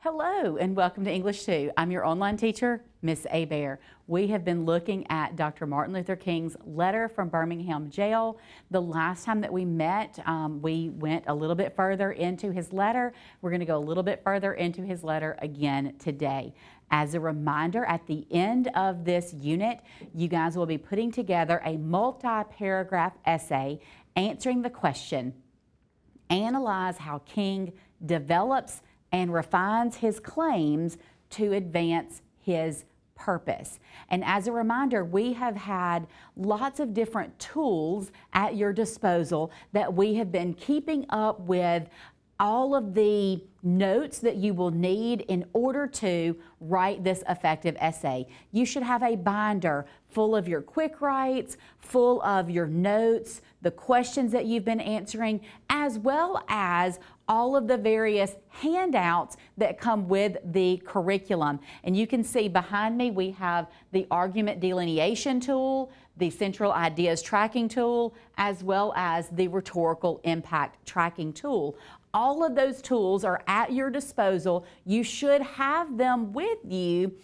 Hello and welcome to English II. I'm your online teacher, Miss Bear. We have been looking at Dr. Martin Luther King's letter from Birmingham Jail. The last time that we met, we went a little bit further into his letter. We're going to go a little bit further into his letter again today. As a reminder, at the end of this unit, you guys will be putting together a multi-paragraph essay answering the question, analyze how King develops and refines his claims to advance his purpose. And as a reminder, we have had lots of different tools at your disposal that we have been keeping up with all of the notes that you will need in order to write this effective essay. You should have a binder full of your quick writes, full of your notes, the questions that you've been answering, as well as all of the various handouts that come with the curriculum. And you can see behind me we have the argument delineation tool, the central ideas tracking tool, as well as the rhetorical impact tracking tool. All of those tools are at your disposal. You should have them with you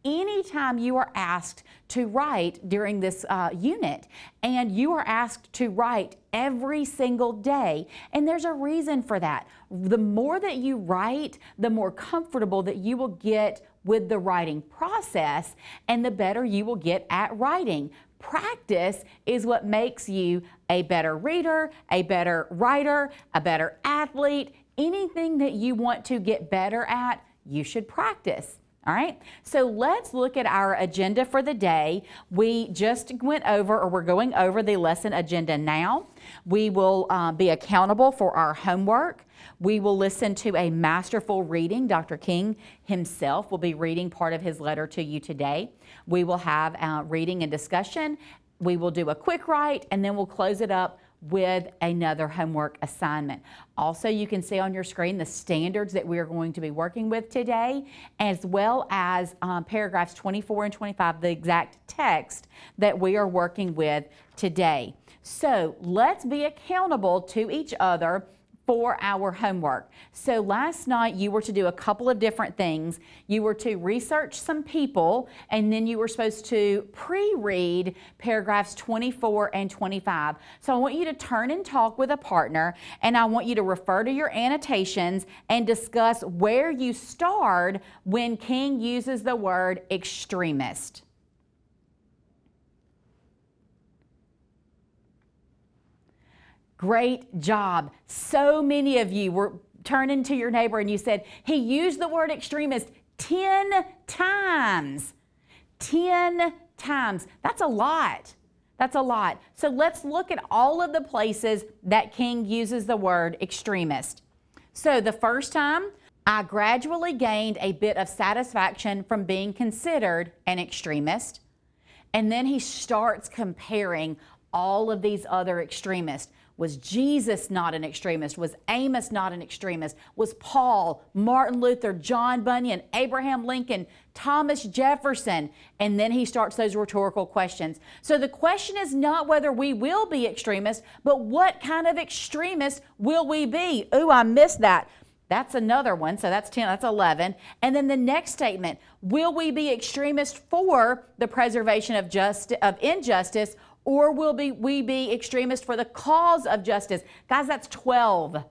anytime you are asked to write during this unit. And you are asked to write every single day. And there's a reason for that. The more that you write, the more comfortable that you will get with the writing process, and the better you will get at writing. Practice is what makes you a better reader, a better writer, a better athlete. Anything that you want to get better at, you should practice. All right, so let's look at our agenda for the day. We just went over, or we're going over the lesson agenda now. We will be accountable for our homework. We will listen to a masterful reading. Dr. King himself will be reading part of his letter to you today. We will have reading and discussion. We will do a quick write, and then we'll close it up with another homework assignment. Also, you can see on your screen the standards that we are going to be working with today, as well as paragraphs 24 and 25, the exact text that we are working with today. So let's be accountable to each other for our homework. So last night you were to do a couple of different things. You were to research some people, and then you were supposed to pre-read paragraphs 24 and 25. So I want you to turn and talk with a partner, and I want you to refer to your annotations and discuss where you start when King uses the word extremist. Great job. So many of you were turning to your neighbor and you said, he used the word extremist 10 times. 10 times. That's a lot. That's a lot. So let's look at all of the places that King uses the word extremist. So the first time, I gradually gained a bit of satisfaction from being considered an extremist. And then he starts comparing all of these other extremists. Was Jesus not an extremist? Was Amos not an extremist? Was Paul, Martin Luther, John Bunyan, Abraham Lincoln, Thomas Jefferson? And then he starts those rhetorical questions. So the question is not whether we will be extremists, but what kind of extremists will we be? Ooh, I missed that. That's another one, so that's 10, that's 11. And then the next statement, will we be extremists for the preservation of injustice, or will we be extremists for the cause of justice? Guys, that's 12.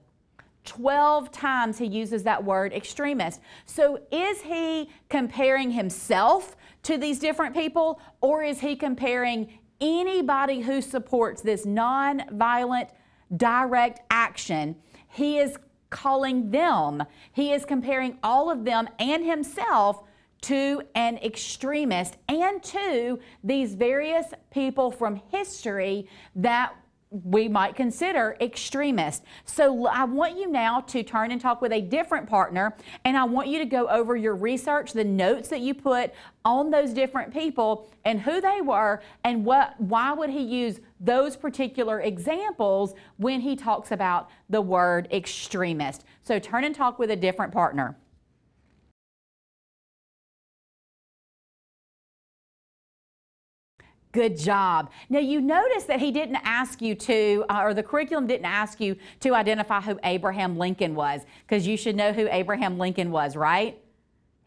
12 times he uses that word extremist. So is he comparing himself to these different people, or is he comparing anybody who supports this non-violent, direct action? He is calling them, he is comparing all of them and himself to an extremist and to these various people from history that we might consider extremists. So I want you now to turn and talk with a different partner, and I want you to go over your research, the notes that you put on those different people and who they were and why would he use those particular examples when he talks about the word extremist. So turn and talk with a different partner. Good job. Now you notice that he didn't ask you to, or the curriculum didn't ask you to identify who Abraham Lincoln was, because you should know who Abraham Lincoln was, right?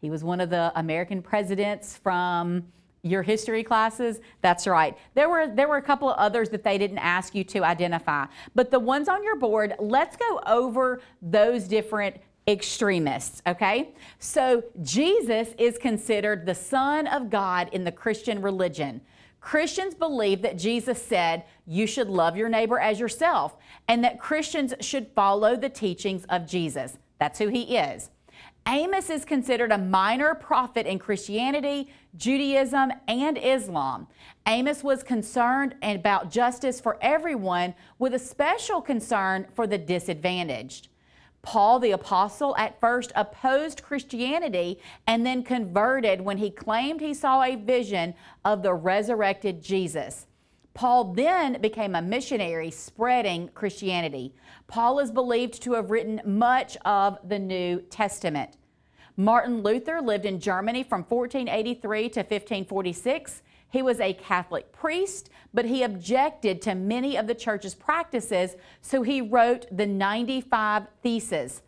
He was one of the American presidents from your history classes. That's right. There were a couple of others that they didn't ask you to identify. But the ones on your board, let's go over those different extremists, okay? So Jesus is considered the Son of God in the Christian religion. Christians believe that Jesus said you should love your neighbor as yourself, and that Christians should follow the teachings of Jesus. That's who he is. Amos is considered a minor prophet in Christianity, Judaism, and Islam. Amos was concerned about justice for everyone, with a special concern for the disadvantaged. Paul the Apostle at first opposed Christianity and then converted when he claimed he saw a vision of the resurrected Jesus. Paul then became a missionary spreading Christianity. Paul is believed to have written much of the New Testament. Martin Luther lived in Germany from 1483 to 1546. He was a Catholic priest, but he objected to many of the church's practices, so he wrote the 95 Theses.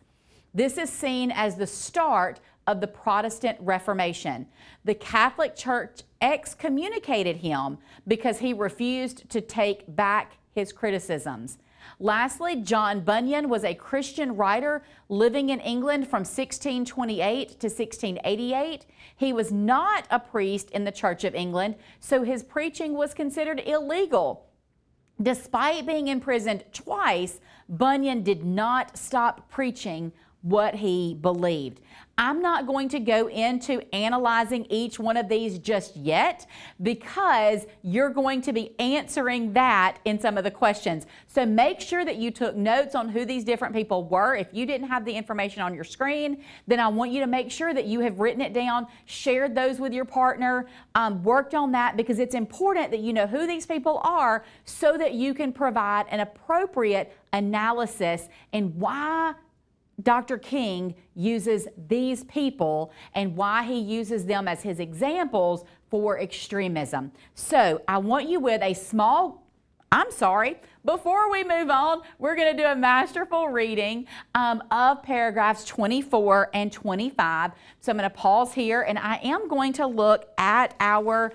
This is seen as the start of the Protestant Reformation. The Catholic Church excommunicated him because he refused to take back his criticisms. Lastly, John Bunyan was a Christian writer living in England from 1628 to 1688. He was not a priest in the Church of England, so his preaching was considered illegal. Despite being imprisoned twice, Bunyan did not stop preaching what he believed. I'm not going to go into analyzing each one of these just yet, because you're going to be answering that in some of the questions. So make sure that you took notes on who these different people were. If you didn't have the information on your screen, then I want you to make sure that you have written it down, shared those with your partner, worked on that, because it's important that you know who these people are so that you can provide an appropriate analysis and why Dr. King uses these people and why he uses them as his examples for extremism. So I want you with a before we move on, we're going to do a masterful reading of paragraphs 24 and 25. So I'm going to pause here, and I am going to look at our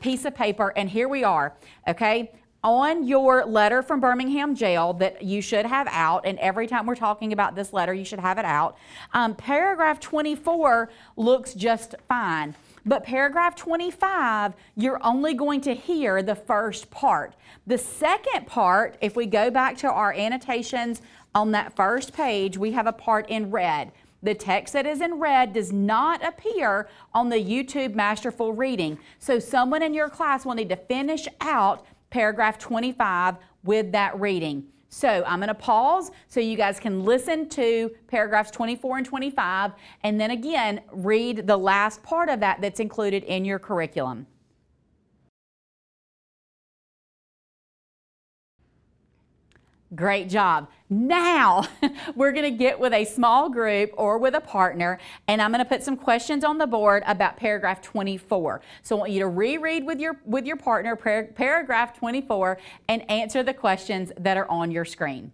piece of paper, and here we are, okay? On your letter from Birmingham Jail that you should have out, and every time we're talking about this letter, you should have it out. Paragraph 24 looks just fine, but paragraph 25, you're only going to hear the first part. The second part, if we go back to our annotations on that first page, we have a part in red. The text that is in red does not appear on the YouTube Masterful Reading. So someone in your class will need to finish out paragraph 25 with that reading. So I'm going to pause so you guys can listen to paragraphs 24 and 25, and then again read the last part of that that's included in your curriculum. Great job. Now we're going to get with a small group or with a partner, and I'm going to put some questions on the board about paragraph 24. So I want you to reread with your partner paragraph 24 and answer the questions that are on your screen.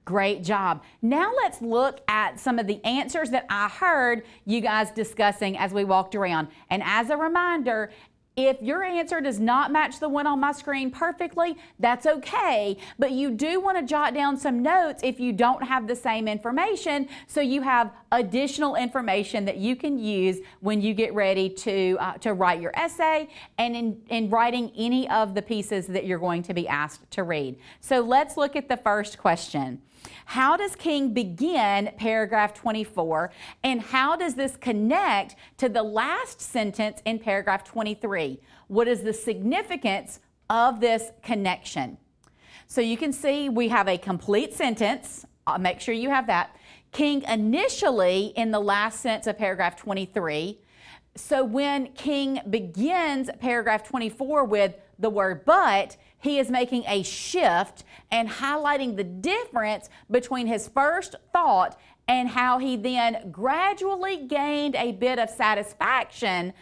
Great job. Now let's look at some of the answers that I heard you guys discussing as we walked around. And as a reminder, if your answer does not match the one on my screen perfectly, that's okay. But you do want to jot down some notes if you don't have the same information, so you have additional information that you can use when you get ready to write your essay and in writing any of the pieces that you're going to be asked to read. So let's look at the first question. How does King begin paragraph 24, and how does this connect to the last sentence in paragraph 23? What is the significance of this connection? So you can see we have a complete sentence. Make sure you have that. King initially in the last sentence of paragraph 23. So when King begins paragraph 24 with the word but, he is making a shift and highlighting the difference between his first thought and how he then gradually gained a bit of satisfaction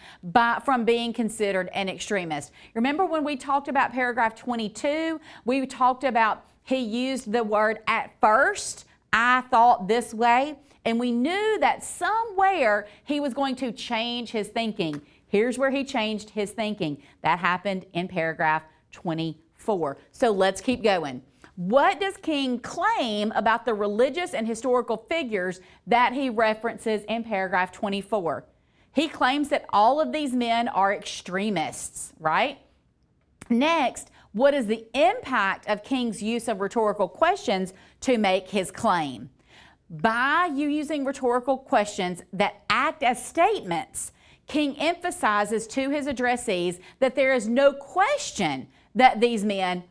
from being considered an extremist. Remember when we talked about paragraph 22, we talked about he used the word "at first I thought this way," and we knew that somewhere he was going to change his thinking. Here's where he changed his thinking. That happened in paragraph 24. So let's keep going. What does King claim about the religious and historical figures that he references in paragraph 24? He claims that all of these men are extremists, right? Next, what is the impact of King's use of rhetorical questions to make his claim? By you using rhetorical questions that act as statements, King emphasizes to his addressees that there is no question that these men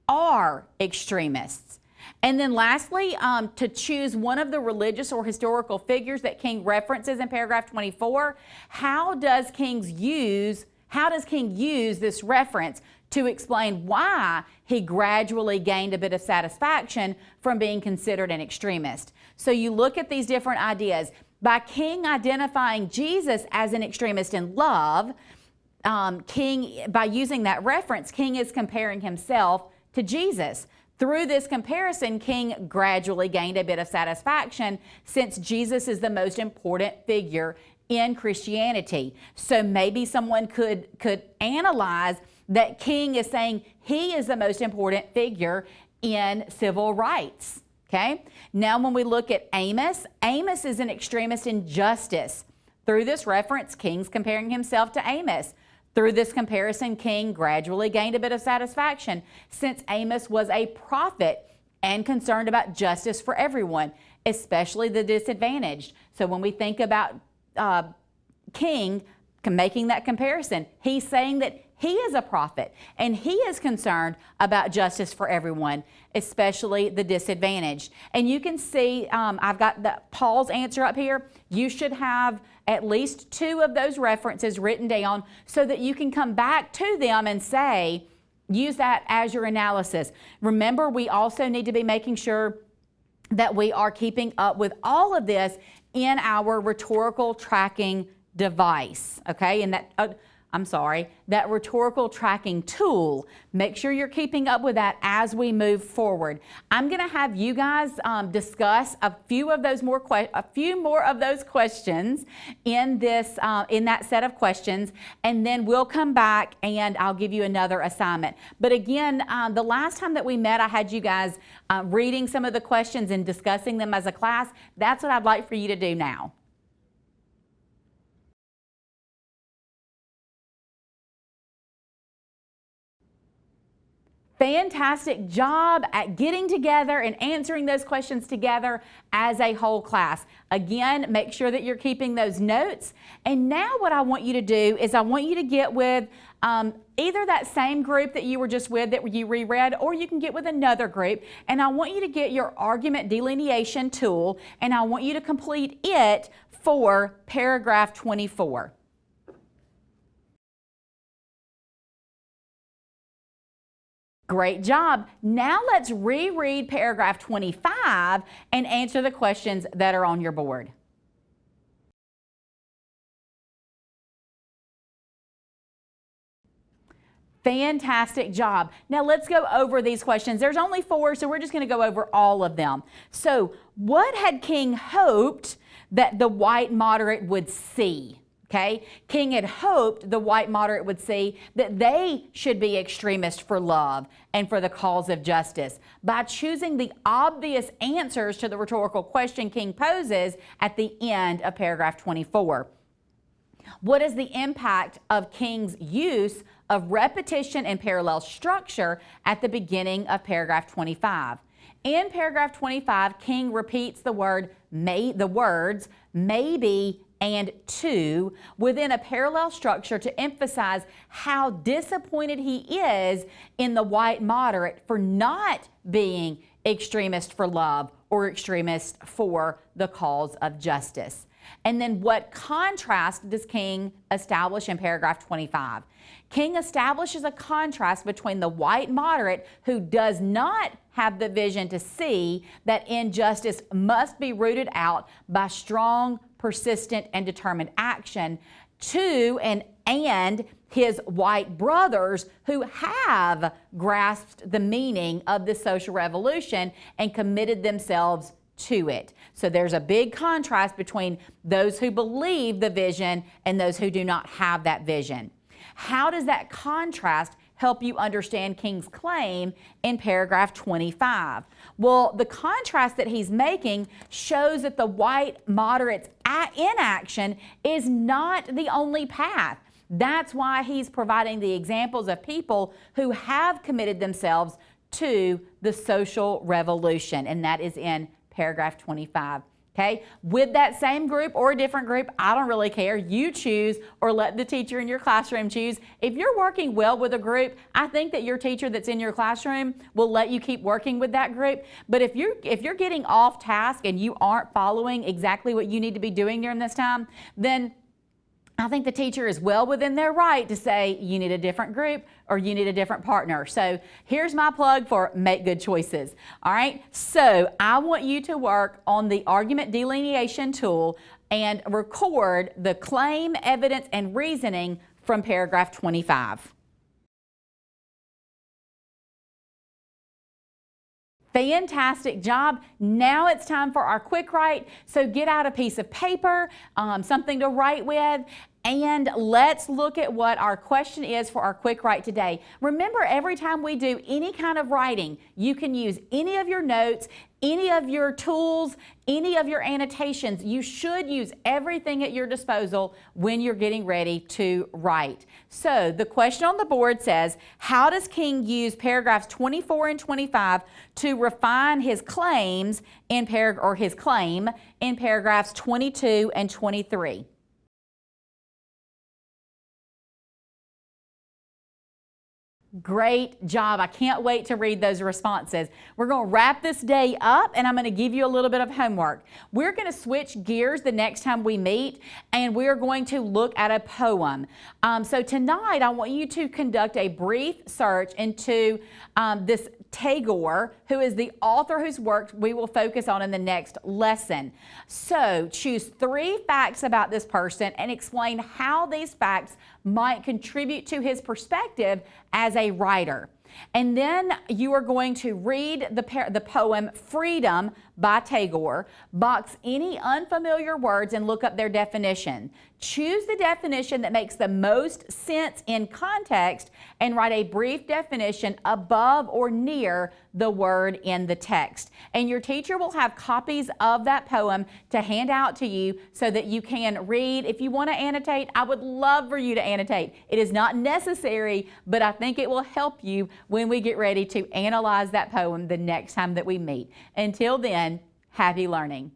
are extremists. And then lastly, to choose one of the religious or historical figures that King references in paragraph 24, how does King use this reference to explain why he gradually gained a bit of satisfaction from being considered an extremist? So you look at these different ideas. By King identifying Jesus as an extremist in love, by using that reference, King is comparing himself to Jesus. Through this comparison, King gradually gained a bit of satisfaction since Jesus is the most important figure in Christianity. So maybe someone could analyze that King is saying he is the most important figure in civil rights. Okay? Now when we look at Amos, Amos is an extremist in justice. Through this reference, King's comparing himself to Amos. Through this comparison, King gradually gained a bit of satisfaction since Amos was a prophet and concerned about justice for everyone, especially the disadvantaged. So when we think about King making that comparison, he's saying that he is a prophet and he is concerned about justice for everyone, especially the disadvantaged. And you can see I've got Paul's answer up here. You should have at least 2 of those references written down so that you can come back to them and say, use that as your analysis. Remember, we also need to be making sure that we are keeping up with all of this in our rhetorical tracking device, okay? And that rhetorical tracking tool. Make sure you're keeping up with that as we move forward. I'm going to have you guys discuss a few more of those questions in that set of questions, and then we'll come back and I'll give you another assignment. But again, the last time that we met, I had you guys reading some of the questions and discussing them as a class. That's what I'd like for you to do now. Fantastic job at getting together and answering those questions together as a whole class. Again, make sure that you're keeping those notes. And now what I want you to do is I want you to get with either that same group that you were just with that you reread, or you can get with another group. And I want you to get your argument delineation tool, and I want you to complete it for paragraph 24. Great job. Now let's reread paragraph 25 and answer the questions that are on your board. Fantastic job. Now let's go over these questions. There's only 4, so we're just going to go over all of them. So, what had King hoped that the white moderate would see? Okay, King had hoped the white moderate would see that they should be extremists for love and for the cause of justice. By choosing the obvious answers to the rhetorical question King poses at the end of paragraph 24. What is the impact of King's use of repetition and parallel structure at the beginning of paragraph 25? In paragraph 25, King repeats the words maybe and to within a parallel structure to emphasize how disappointed he is in the white moderate for not being extremist for love or extremist for the cause of justice. And then what contrast does King establish in paragraph 25? King establishes a contrast between the white moderate who does not have the vision to see that injustice must be rooted out by strong, persistent, and determined action to an and his white brothers who have grasped the meaning of the social revolution and committed themselves to it. So there's a big contrast between those who believe the vision and those who do not have that vision. How does that contrast help you understand King's claim in paragraph 25? Well, the contrast that he's making shows that the white moderates' inaction is not the only path. That's why he's providing the examples of people who have committed themselves to the social revolution, and that is in paragraph 25. Okay, with that same group or a different group, I don't really care. You choose, or let the teacher in your classroom choose. If you're working well with a group, I think that your teacher that's in your classroom will let you keep working with that group. But if you're getting off task and you aren't following exactly what you need to be doing during this time, then I think the teacher is well within their right to say you need a different group or you need a different partner. So here's my plug for Make Good Choices. All right, so I want you to work on the argument delineation tool and record the claim, evidence, and reasoning from paragraph 25. Fantastic job. Now it's time for our quick write. So get out a piece of paper, something to write with, and let's look at what our question is for our quick write today. Remember, every time we do any kind of writing, you can use any of your notes, any of your tools, any of your annotations. You should use everything at your disposal when you're getting ready to write. So the question on the board says, how does King use paragraphs 24 and 25 to refine his claims in his claim in paragraphs 22 and 23? Great job. I can't wait to read those responses. We're going to wrap this day up, and I'm going to give you a little bit of homework. We're going to switch gears the next time we meet, and we're going to look at a poem. So tonight, I want you to conduct a brief search into this Tagore, who is the author whose work we will focus on in the next lesson. So choose 3 facts about this person and explain how these facts might contribute to his perspective as a writer. And then you are going to read the poem Freedom by Tagore, box any unfamiliar words and look up their definition. Choose the definition that makes the most sense in context and write a brief definition above or near the word in the text. And your teacher will have copies of that poem to hand out to you so that you can read. If you want to annotate, I would love for you to annotate. It is not necessary, but I think it will help you when we get ready to analyze that poem the next time that we meet. Until then, happy learning.